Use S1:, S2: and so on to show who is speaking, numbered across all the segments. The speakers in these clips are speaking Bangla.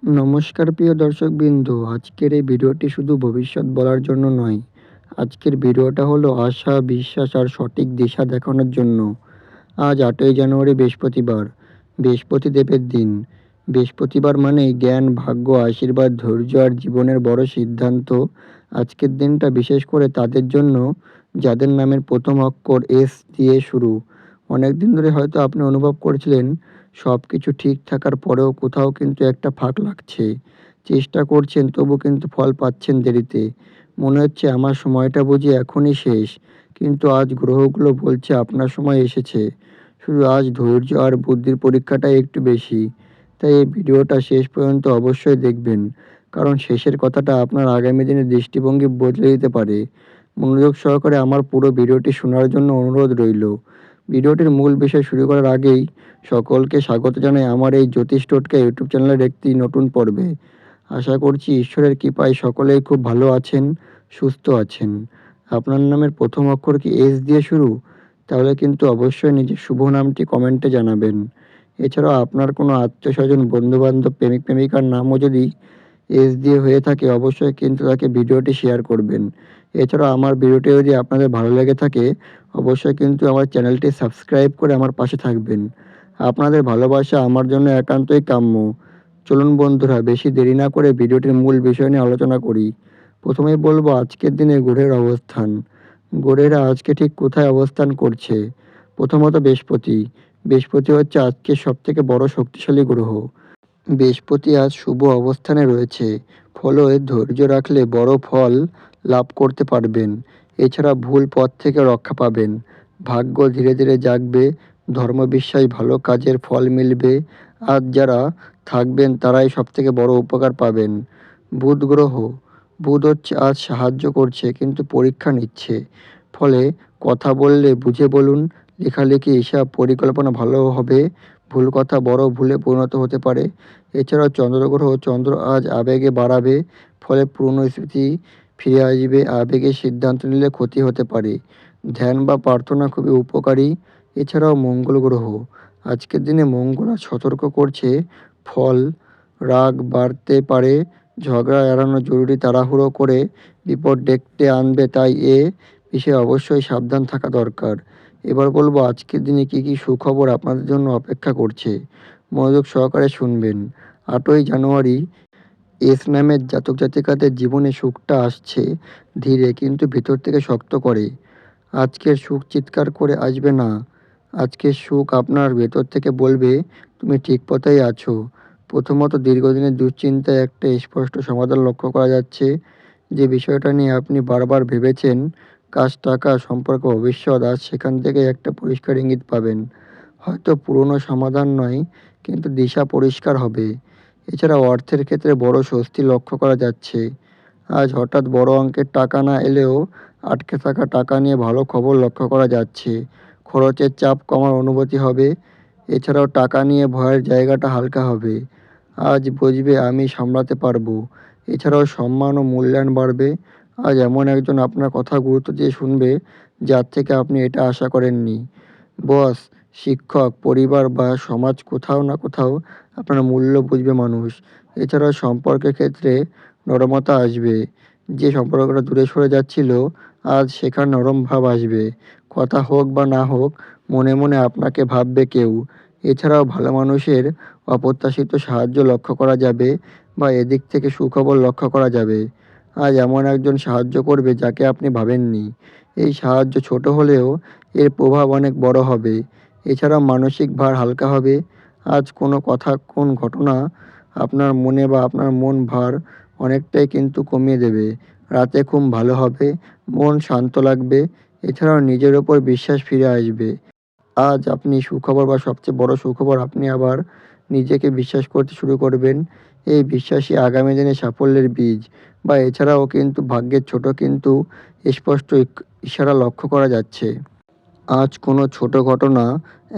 S1: নমস্কার প্রিয় দর্শকবৃন্দ, আজকের এই ভিডিওটি শুধু ভবিষ্যৎ বলার জন্য নয়। আজকের ভিডিওটা হলো আশা, বিশ্বাস আর সঠিক দিশা দেখানোর জন্য। আজ 8ই জানুয়ারি বৃহস্পতিবার, বৃহস্পতিদেবের দিন। বৃহস্পতিবার মানেই জ্ঞান, ভাগ্য, আশীর্বাদ, ধৈর্য আর জীবনের বড় সিদ্ধান্ত। আজকের দিনটা বিশেষ করে তাদের জন্য যাদের নামের প্রথম অক্ষর এস দিয়ে শুরু। অনেক দিন ধরে হয়তো আপনি অনুভব করছিলেন সব কিছু ঠিক থাকার পরেও কোথাও কিন্তু একটা ফাঁক লাগছে। চেষ্টা করছেন তবু কিন্তু ফল পাচ্ছেন দেরিতে। মনে হচ্ছে আমার সময়টা বুঝি এখনই শেষ। কিন্তু আজ গ্রহগুলো বলছে আপনার সময় এসেছে। শুধু আজ ধৈর্য আর বুদ্ধির পরীক্ষাটাই একটু বেশি। তাই এই ভিডিওটা শেষ পর্যন্ত অবশ্যই দেখবেন। কারণ শেষের কথাটা আপনার আগামী দিনের দৃষ্টিভঙ্গি বদলে দিতে পারে। মনোযোগ সহকারে আমার পুরো ভিডিওটি শোনার জন্য অনুরোধ রইল। ভিডিওটির মূল বিষয় শুরু করার আগেই সকলকে স্বাগত জানাই আমার এই জ্যোতিষ টোটকা ইউটিউব চ্যানেলের একটি নতুন পর্বে। আশা করছি ঈশ্বরের কৃপায় সকলেই খুব ভালো আছেন, সুস্থ আছেন। আপনার নামের প্রথম অক্ষর কি এস দিয়ে শুরু? তাহলে কিন্তু অবশ্যই নিজের শুভ নামটি কমেন্টে জানাবেন। এছাড়াও আপনার কোনো আত্মীয়স্বজন, বন্ধুবান্ধব, প্রেমিক প্রেমিকার নামও যদি এস দিয়ে হয়ে থাকে অবশ্যই কিন্তু তাকে ভিডিওটি শেয়ার করবেন। এছাড়াও আমার ভিডিওটি যদি আপনাদের ভালো লেগে থাকে অবশ্যই কিন্তু আমার চ্যানেলটি সাবস্ক্রাইব করে আমার পাশে থাকবেন। আপনাদের ভালোবাসা আমার জন্য একান্তই কাম্য। চলুন বন্ধুরা, বেশি দেরি না করে ভিডিওটির মূল বিষয় নিয়ে আলোচনা করি। প্রথমেই বলবো আজকের দিনে গ্রহের অবস্থান। গ্রহেরা আজকে ঠিক কোথায় অবস্থান করছে? প্রথমত বৃহস্পতি। বৃহস্পতি হচ্ছে আজকের সবথেকে বড় শক্তিশালী গ্রহ। বৃহস্পতি আজ শুভ অবস্থানে রয়েছে। ফলে ধৈর্য রাখলে বড় ফল লাভ করতে পারবেন। এছাড়া ভুল পথ থেকে রক্ষা পাবেন। ভাগ্য ধীরে ধীরে জাগবে। ধর্মবিশ্বাস, ভালো কাজের ফল মিলবে। আজ যারা থাকবেন তারাই সবথেকে বড় উপকার পাবেন। বুধ গ্রহ। বুধ হচ্ছে আজ সাহায্য করছে কিন্তু পরীক্ষা নিচ্ছে। ফলে কথা বললে বুঝে বলুন। লেখালেখি, হিসাব, পরিকল্পনা ভালো হবে। ভুল কথা বড় ভুলে পরিণত হতে পারে। এছাড়াও চন্দ্রগ্রহ। চন্দ্র আজ আবেগে বাড়াবে। ফলে পুরনো স্মৃতি ফিরে আসবে। আবেগে সিদ্ধান্ত নিলে ক্ষতি হতে পারে। ধ্যান বা প্রার্থনা খুবই উপকারী। এছাড়াও মঙ্গল গ্রহ। আজকের দিনে মঙ্গল আজ সতর্ক করছে ফল রাগ বাড়তে পারে। ঝগড়া এড়ানো জরুরি। তাড়াহুড়ো করে বিপদ ডেকে আনবে, তাই এ বিষয়ে অবশ্যই সাবধান থাকা দরকার। এবার বলবো আজকের দিনে কি কি সুখবর আপনাদের জন্য অপেক্ষা করছে। মনোযোগ সহকারে শুনবেন। 8ই জানুয়ারি এস নামের জাতক জাতিকাদের জীবনে সুখটা আসছে ধীরে কিন্তু ভিতর থেকে শক্ত করে। আজকের সুখ চিৎকার করে আসবে না। আজকের সুখ আপনার ভেতর থেকে বলবে তুমি ঠিক পথেই আছো। প্রথমত দীর্ঘদিনের দুশ্চিন্তায় একটা স্পষ্ট সমাধান লক্ষ্য করা যাচ্ছে। যে বিষয়টা নিয়ে আপনি বারবার ভেবেছেন, কাজ, টাকা, সম্পর্ক, ভবিষ্যৎ, আজ সেখান থেকে একটা পরিষ্কার ইঙ্গিত পাবেন। হয়তো পুরনো সমাধান নয়, কিন্তু দিশা পরিষ্কার হবে। এছাড়া অর্থের ক্ষেত্রে বড় স্বস্তি লক্ষ্য করা যাচ্ছে। আজ হঠাৎ বড় অঙ্কের টাকা না এলেও আটকে থাকা টাকা নিয়ে ভালো খবর লক্ষ্য করা যাচ্ছে। খরচের চাপ কমার অনুভূতি হবে। এছাড়াও টাকা নিয়ে ভয়ের জায়গাটা হালকা হবে। আজ বুঝবে আমি সামলাতে পারবো। এছাড়াও সম্মান ও মূল্যায়ন বাড়বে। আজ এমন একজন আপনার কথা গুরুত্ব দিয়ে শুনবে যার থেকে আপনি এটা আশা করেননি। বস, শিক্ষক, পরিবার বা সমাজ কোথাও না কোথাও আপনার মূল্য বুঝবে মানুষ। এছাড়াও সম্পর্কের ক্ষেত্রে নরমতা আসবে। যে সম্পর্কটা দূরে সরে যাচ্ছিল আজ সেখানে নরম ভাব আসবে। কথা হোক বা না হোক মনে মনে আপনাকে ভাববে কেউ। এছাড়াও ভালো মানুষের অপ্রত্যাশিত সাহায্য লক্ষ্য করা যাবে বা এদিক থেকে সুখবর লক্ষ্য করা যাবে। আজ এমন একজন সাহায্য করবে যাকে আপনি ভাবেননি। এই সাহায্য ছোট হলেও এর প্রভাব অনেক বড় হবে। এছাড়াও মানসিক ভার হালকা হবে। আজ কোনো কথা, কোন ঘটনা আপনার মনে বা আপনার মন ভার অনেকটাই কিন্তু কমিয়ে দেবে। রাতে ঘুম ভালো হবে, মন শান্ত লাগবে। এছাড়াও নিজের ওপর বিশ্বাস ফিরে আসবে। আজ আপনি সুখবর বা সবচেয়ে বড় সুখবর, আপনি আবার নিজেকে বিশ্বাস করতে শুরু করবেন। এই বিশ্বাসই আগামী দিনে সাফল্যের বীজ। বা এছাড়াও কিন্তু ভাগ্যের ছোট কিন্তু স্পষ্ট ইশারা লক্ষ্য করা যাচ্ছে। আজ কোনো ছোট ঘটনা,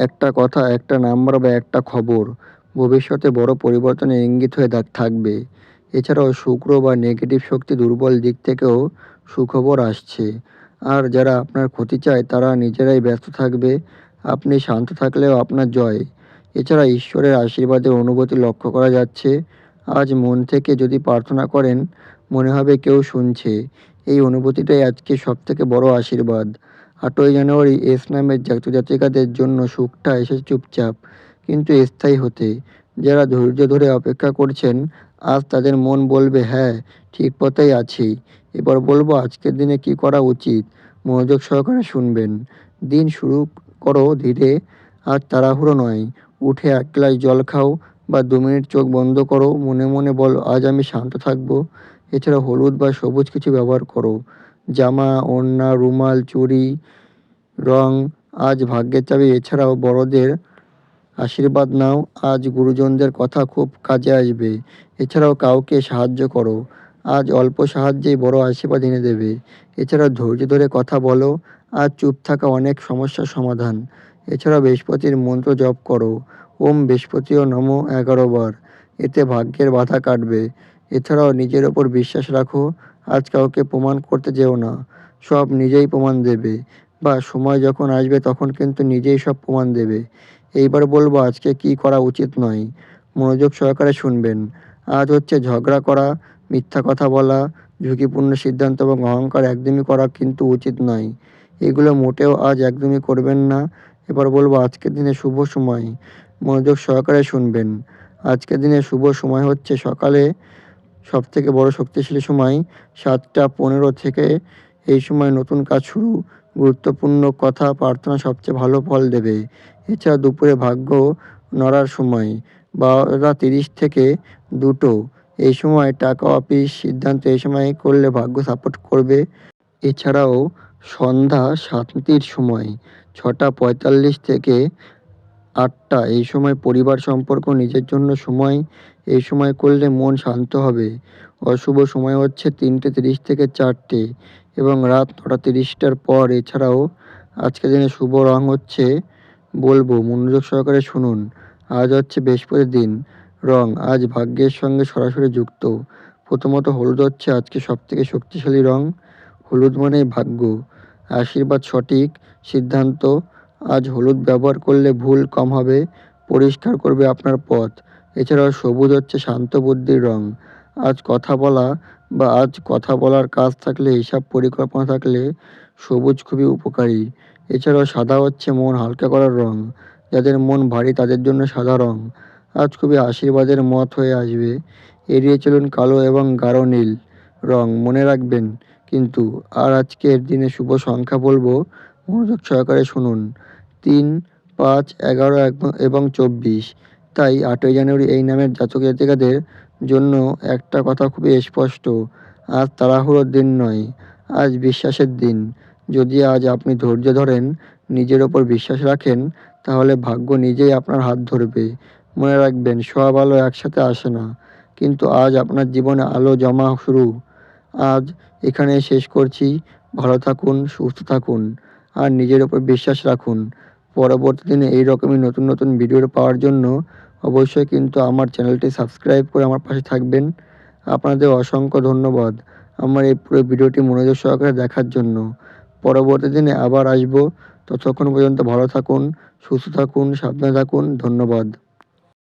S1: একটা কথা, একটা নাম্বার বা একটা খবর ভবিষ্যতে বড় পরিবর্তনের ইঙ্গিত হয়ে থাকবে। এছাড়াও শুক্র বা নেগেটিভ শক্তি দুর্বল দিক থেকেও সুখবর আসছে। আর যারা আপনার ক্ষতি চায় তারা নিজেরাই ব্যস্ত থাকবে। আপনি শান্ত থাকলেও আপনার জয়। এছাড়া ঈশ্বরের আশীর্বাদের অনুভূতি লক্ষ্য করা যাচ্ছে। আজ মন থেকে যদি প্রার্থনা করেন, মনে হবে কেউ শুনছে। এই অনুভূতিটাই আজকে সবথেকে বড় আশীর্বাদ। ৮ই জানুয়ারি এস নামের জাতক-জাতিকাদের জন্য সুখটা এসেছে চুপচাপ কিন্তু স্থায়ী হতে। যারা ধৈর্য ধরে অপেক্ষা করছেন, আজ তাদের মন বলবে হ্যাঁ, ঠিক পথেই আছি। এবার বলবো আজকের দিনে কি করা উচিত। মনোযোগ সহকারে শুনবেন। দিন শুরু করো ধীরে, আজ তাড়াহুড়ো নয়। উঠে ১ গ্লাস জল খাও বা ২ মিনিট চোখ বন্ধ করো, মনে মনে বলো আজ আমি শান্ত থাকবো। এছাড়া হলুদ বা সবুজ কিছু ব্যবহার করো। জামা, ওড়না, রুমাল, চুড়ি, রং আজ ভাগ্যের চাবি। এছাড়াও বড়দের আশীর্বাদ নাও, আজ গুরুজনদের কথা খুব কাজে আসবে। এছাড়াও কাউকে সাহায্য করো, আজ অল্প সাহায্যেই বড় আশীর্বাদ এনে দেবে। এছাড়াও ধৈর্য ধরে কথা বলো, আজ চুপ থাকা অনেক সমস্যার সমাধান। এছাড়াও বৃহস্পতির মন্ত্র জপ করো, ওম বৃহস্পতিও নমঃ ১১ বার। এতে ভাগ্যের বাধা কাটবে। এছাড়াও নিজের ওপর বিশ্বাস রাখো, আজ কাউকে প্রমাণ করতে যেও না, সব নিজেই প্রমাণ দেবে বা সময় যখন আসবে তখন কিন্তু নিজেই সব প্রমাণ দেবে। এইবার বলবো আজকে কি করা উচিত নয়। মনোযোগ সহকারে শুনবেন। আজ হচ্ছে ঝগড়া করা, মিথ্যা কথা বলা, ঝুঁকিপূর্ণ সিদ্ধান্ত এবং অহংকার একদমই করা কিন্তু উচিত নয়। এগুলো মোটেও আজ একদমই করবেন না। এবার বলবো আজকের দিনে শুভ সময়। মনোযোগ সহকারে শুনবেন। আজকের দিনে শুভ সময় হচ্ছে সকালে সবথেকে বড় শক্তিশালী সময় ৭টা ১৫ থেকে। এই সময় নতুন কাজ শুরু, গুরুত্বপূর্ণ কথা, প্রার্থনা সবচেয়ে ভালো ফল দেবে। এছাড়া দুপুরে ভাগ্য নড়ার সময় ১২টা ৩০ থেকে ২টো। এই সময় টাকা, অফিস সিদ্ধান্ত এই সময় করলে ভাগ্য সাপোর্ট করবে। এছাড়াও সন্ধ্যা শান্তির সময় ৬টা ৪৫ থেকে ৮টা। এই সময় পরিবার সম্পর্ক নিজের জন্য সময়। এই সময় করলে মন শান্ত হবে। অশুভ সময় হচ্ছে ৩টে ৩০ থেকে ৪টে এবং রাত ৯টা ৩০টার পর। এছাড়াও আজকের দিনে শুভ রং হচ্ছে বলবো, মনোযোগ সহকারে শুনুন। আজ হচ্ছে বৃহস্পতির দিন। রং আজ ভাগ্যের সঙ্গে সরাসরি যুক্ত। প্রথমত হলুদ হচ্ছে আজকে সবথেকে শক্তিশালী রং। হলুদ মানেই ভাগ্য, আশীর্বাদ, সঠিক সিদ্ধান্ত। আজ হলুদ ব্যবহার করলে ভুল কম হবে, পরিষ্কার করবে আপনার পথ। এছাড়াও সবুজ হচ্ছে শান্ত বুদ্ধির রং। আজ কথা বলার কাজ থাকলে, হিসাব পরিকল্পনা থাকলে সবুজ খুবই উপকারী। এছাড়াও সাদা হচ্ছে মন হালকা করার রং। যাদের মন ভারী তাদের জন্য সাদা রং আজ খুবই আশীর্বাদের মত হয়ে আসবে। এড়িয়ে চলুন কালো এবং গাঢ় নীল রং, মনে রাখবেন কিন্তু। আর আজকের দিনে শুভ সংখ্যা বলবো, মনোযোগ সহকারে শুনুন। ৩, ৫, ১১ এবং ২৪। তাই ৮ই জানুয়ারি এই নামের জাতক জাতিকাদের জন্য একটা কথা খুবই স্পষ্ট, আজ তাড়াহুড়োর দিন নয়, আজ বিশ্বাসের দিন। যদি আজ আপনি ধৈর্য ধরেন, নিজের ওপর বিশ্বাস রাখেন, তাহলে ভাগ্য নিজেই আপনার হাত ধরবে। মনে রাখবেন সব আলো একসাথে আসে না, কিন্তু আজ আপনার জীবনে আলো জমা শুরু। আজ এখানেই শেষ করছি। ভালো থাকুন, সুস্থ থাকুন আর নিজের ওপর বিশ্বাস রাখুন। পরবর্তী দিনে এই রকমই নতুন নতুন ভিডিও পাওয়ার জন্য অবশ্যই কিন্তু আমার চ্যানেলটি সাবস্ক্রাইব করে আমার পাশে থাকবেন। আপনাদের অসংখ্য ধন্যবাদ আমার এই পুরো ভিডিওটি মনোযোগ সহকারে দেখার জন্য। পরবর্তী দিনে আবার আসবো। ততক্ষণ পর্যন্ত ভালো থাকুন, সুস্থ থাকুন, সাবধানে থাকুন। ধন্যবাদ।